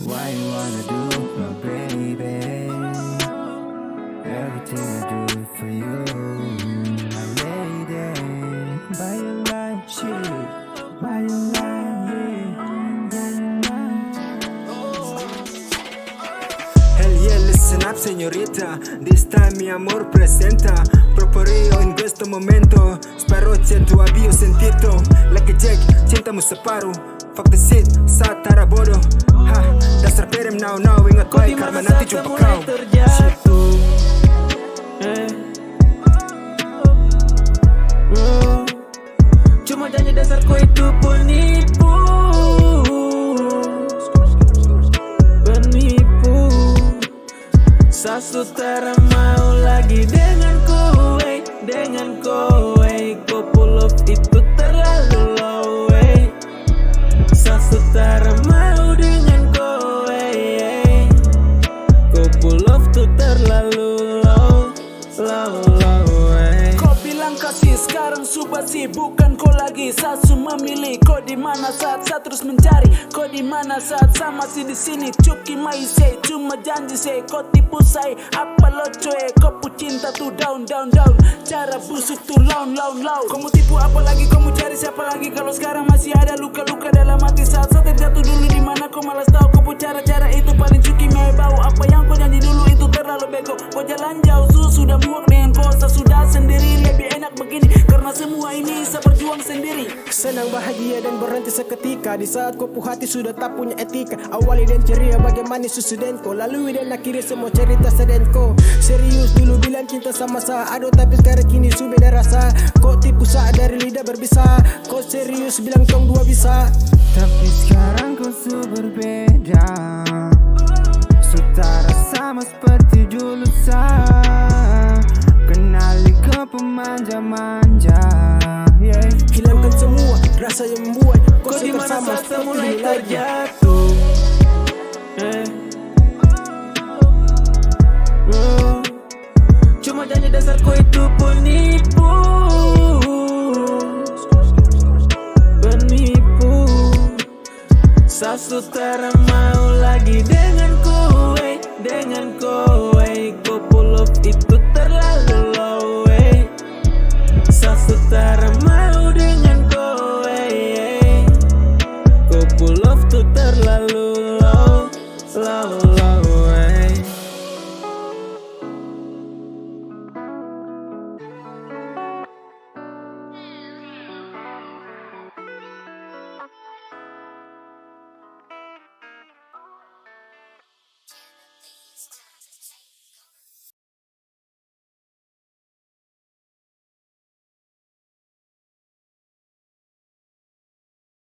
Why you wanna do, my baby? Everything I do for you, my lady. By your life, shit. By your life, Hell yeah, listen up, señorita. This time mi amor presenta. Proporio in questo momento. Spero sia tu avvio sentito. Like a jack, cintamu separuh. Fuck the shit, saat tara bodoh. Ha, dasar perem now ingat baik karena nanti jumpa kau. Terjatuh, cuma janji dasar kau itu penipu, penipu. Sasutera mau lagi dengan kowe, dengan kowe. Kau pull up itu terlalu low, Sasutera mau dengan kowe, kau pull up tuh terlalu low. Kau bilang kasih, sekarang subasi, bukan kau lagi. Sasu memilih, kau di mana saat saya terus mencari. Kau di mana saat saya masih di sini. Cuki mai say, cuma janji say, kau tipu saya. Apa lo coy, kau pu cinta tuh down. Cara busuk tuh laun. Kamu tipu apa lagi, kamu cari siapa lagi? Kalau sekarang masih ada luka-luka dalam hati saat saya terjatuh dulu. Di mana kau malas tahu, kau pu cara-cara itu paling cuki mai bau. Apa yang kau janji dulu itu terlalu bego. Kau jalan jauh, sudah muak dengan kau. Saya sudah sendiri, lebih enak begini. Karena semua ini saya berjuang sendiri. Senang, bahagia dan berhenti seketika. Di saat kopu hati sudah tak punya etika. Awali dan ceria bagaimana susu denko. Lalui dan akhiri semua cerita sedenko. Serius dulu bilang cinta sama saya, aduh tapi sekarang kini su beda rasa. Kau tipu saat dari lidah berbisa. Kau serius bilang tong dua bisa. Tapi sekarang kau su berbeda. Sutara sama seperti dulu saya. Kenali kau pemanja-manja, yeah. Hilangkan semua rasa yang membuat Kau di mana sama saat seperti mulai dulu lagi. terjatuh, cuma janji dasar kau itu penipu, penipu. Sasutera mau lagi dengan kowe, dengan kowe. Kau pull up itu terlalu low, Sasutera mau